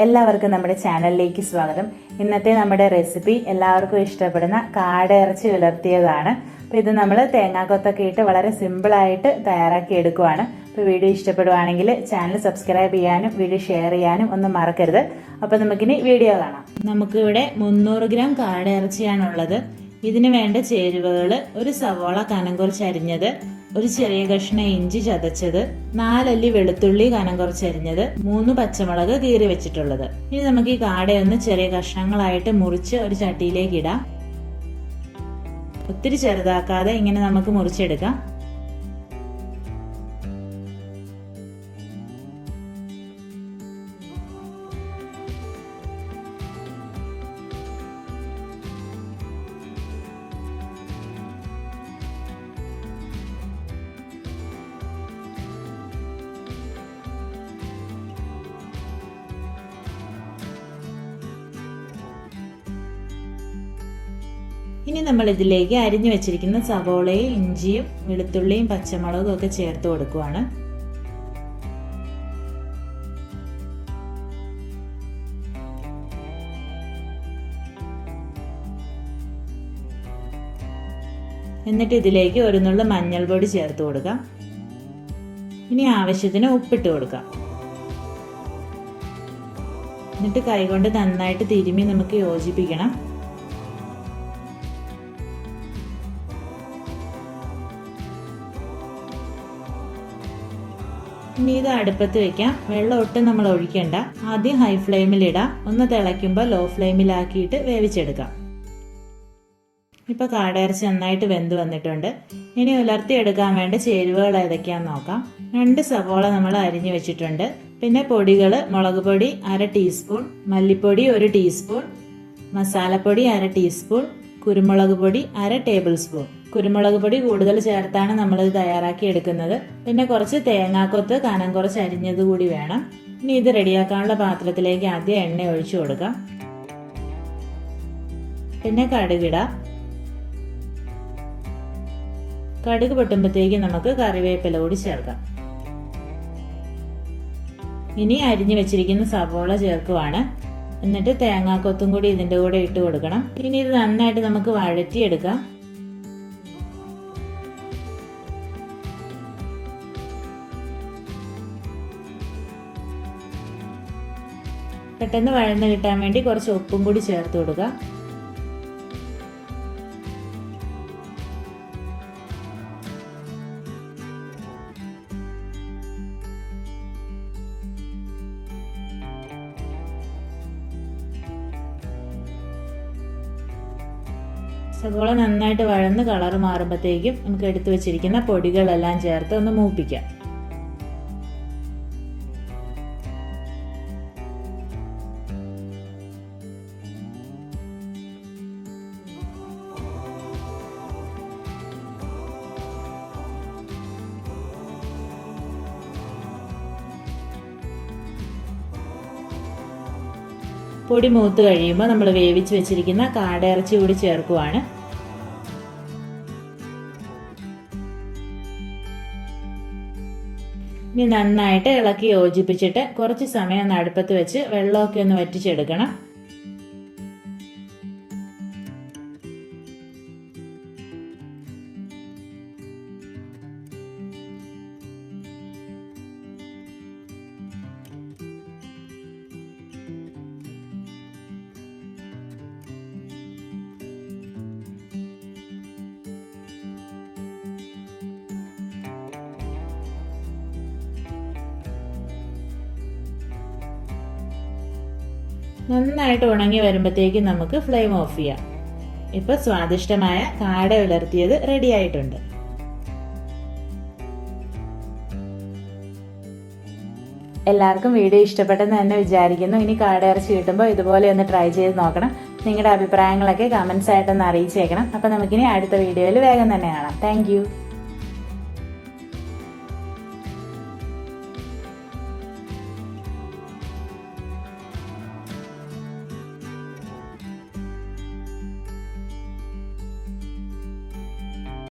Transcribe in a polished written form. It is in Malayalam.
എല്ലാവർക്കും നമ്മുടെ ചാനലിലേക്ക് സ്വാഗതം. ഇന്നത്തെ നമ്മുടെ റെസിപ്പി എല്ലാവർക്കും ഇഷ്ടപ്പെടുന്ന കാട ഇറച്ചി ഉലർത്തിയതാണ്. അപ്പോൾ ഇത് നമ്മൾ തേങ്ങാക്കൊത്തൊക്കെ ഇട്ട് വളരെ സിമ്പിളായിട്ട് തയ്യാറാക്കി എടുക്കുവാണ്. അപ്പോൾ വീഡിയോ ഇഷ്ടപ്പെടുവാണെങ്കിൽ ചാനൽ സബ്സ്ക്രൈബ് ചെയ്യാനും വീഡിയോ ഷെയർ ചെയ്യാനും ഒന്നും മറക്കരുത്. അപ്പോൾ നമുക്കിനി വീഡിയോ കാണാം. നമുക്കിവിടെ 300 ഗ്രാം കാട ഇറച്ചിയാണുള്ളത്. ഇതിന് വേണ്ട ചേരുവകൾ: ഒരു സവോള കനം കുറച്ചരിഞ്ഞത്, ഒരു ചെറിയ കഷ്ണം ഇഞ്ചി ചതച്ചത്, 4 അല്ലി വെളുത്തുള്ളി കനം കുറച്ചരിഞ്ഞത്, 3 പച്ചമുളക് കീറി വെച്ചിട്ടുള്ളത്. ഇനി നമുക്ക് ഈ കാടയൊന്ന് ചെറിയ കഷ്ണങ്ങളായിട്ട് മുറിച്ച് ഒരു ചട്ടിയിലേക്ക് ഇടാം. ഒത്തിരി ചെറുതാക്കാതെ ഇങ്ങനെ നമുക്ക് മുറിച്ചെടുക്കാം. ഇനി നമ്മൾ ഇതിലേക്ക് അരിഞ്ഞു വെച്ചിരിക്കുന്ന സവോളയും ഇഞ്ചിയും വെളുത്തുള്ളിയും പച്ചമുളകും ഒക്കെ ചേർത്ത് കൊടുക്കുവാണ്. എന്നിട്ട് ഇതിലേക്ക് ഒരു നുള്ളു മഞ്ഞൾപ്പൊടി ചേർത്ത് കൊടുക്കാം. ഇനി ആവശ്യത്തിന് ഉപ്പിട്ട് കൊടുക്കാം. എന്നിട്ട് കൈകൊണ്ട് നന്നായിട്ട് തിരുമ്മി നമുക്ക് യോജിപ്പിക്കണം. ഇനി ഇത് അടുപ്പത്ത് വെക്കാം. വെള്ളം ഒട്ടും നമ്മൾ ഒഴിക്കണ്ട. ആദ്യം ഹൈ ഫ്ലെയിമിൽ ഇടാം. ഒന്ന് തിളയ്ക്കുമ്പോൾ ലോ ഫ്ലെയിമിലാക്കിയിട്ട് വേവിച്ചെടുക്കാം. ഇപ്പൊ കാട ഇറച്ചി നന്നായിട്ട് വെന്ത് വന്നിട്ടുണ്ട്. ഇനി ഉലർത്തിയെടുക്കാൻ വേണ്ട ചേരുവകൾ ഏതൊക്കെയാന്ന് നോക്കാം. 2 സവോള നമ്മൾ അരിഞ്ഞു വെച്ചിട്ടുണ്ട്. പിന്നെ പൊടികൾ: മുളക് പൊടി 1/2 ടീസ്പൂൺ, മല്ലിപ്പൊടി 1 ടീസ്പൂൺ, മസാലപ്പൊടി 1/2 ടീസ്പൂൺ, കുരുമുളക് പൊടി 1/2 ടേബിൾ സ്പൂൺ. കുരുമുളക് പൊടി കൂടുതൽ ചേർത്താണ് നമ്മളിത് തയ്യാറാക്കി എടുക്കുന്നത്. പിന്നെ കുറച്ച് തേങ്ങാക്കൊത്ത് കനം കുറച്ച് അരിഞ്ഞത് കൂടി വേണം. ഇനി ഇത് റെഡിയാക്കാനുള്ള പാത്രത്തിലേക്ക് ആദ്യം എണ്ണ ഒഴിച്ചു കൊടുക്കാം. പിന്നെ കടുകിടാം. കടുക് പൊട്ടുമ്പോഴത്തേക്ക് നമുക്ക് കറിവേപ്പില കൂടി ചേർക്കാം. ഇനി അരിഞ്ഞു വെച്ചിരിക്കുന്ന സവോള ചേർക്കുവാണ്. എന്നിട്ട് തേങ്ങാക്കൊത്തും കൂടി ഇതിന്റെ കൂടെ ഇട്ട് കൊടുക്കണം. ഇനി ഇത് നന്നായിട്ട് നമുക്ക് വഴറ്റിയെടുക്കാം. പെട്ടെന്ന് വഴന്ന് കിട്ടാൻ വേണ്ടി കുറച്ച് ഉപ്പും കൂടി ചേർത്ത് കൊടുക്കുക. സവോള നന്നായിട്ട് വഴന്ന് കളർ മാറുമ്പോഴത്തേക്കും നമുക്ക് എടുത്തു വെച്ചിരിക്കുന്ന പൊടികളെല്ലാം ചേർത്ത് ഒന്ന് മൂപ്പിക്കാം. പൊടി മൂത്ത് കഴിയുമ്പോൾ നമ്മൾ വേവിച്ച് വെച്ചിരിക്കുന്ന കാട ഇറച്ചി കൂടി ചേർക്കുവാണ്. ഇനി നന്നായിട്ട് ഇളക്കി യോജിപ്പിച്ചിട്ട് കുറച്ച് സമയം ഒന്ന് അടുപ്പത്ത് വെച്ച് വെള്ളമൊക്കെ ഒന്ന് വറ്റിച്ചെടുക്കണം. നന്നായിട്ട് ഉണങ്ങി വരുമ്പോഴത്തേക്കും നമുക്ക് ഫ്ലെയിം ഓഫ് ചെയ്യാം. ഇപ്പൊ സ്വാദിഷ്ടമായ കാട ഉലർത്തിയത് റെഡി ആയിട്ടുണ്ട്. എല്ലാവർക്കും വീഡിയോ ഇഷ്ടപ്പെട്ടെന്ന് തന്നെ വിചാരിക്കുന്നു. ഇനി കാട ഇറച്ചി കിട്ടുമ്പോൾ ഇതുപോലെ ഒന്ന് ട്രൈ ചെയ്ത് നോക്കണം. നിങ്ങളുടെ അഭിപ്രായങ്ങളൊക്കെ കമന്റ്സ് ആയിട്ടൊന്ന് അറിയിച്ചേക്കണം. അപ്പൊ നമുക്കിനി അടുത്ത വീഡിയോയിൽ വേഗം തന്നെ കാണാം. താങ്ക്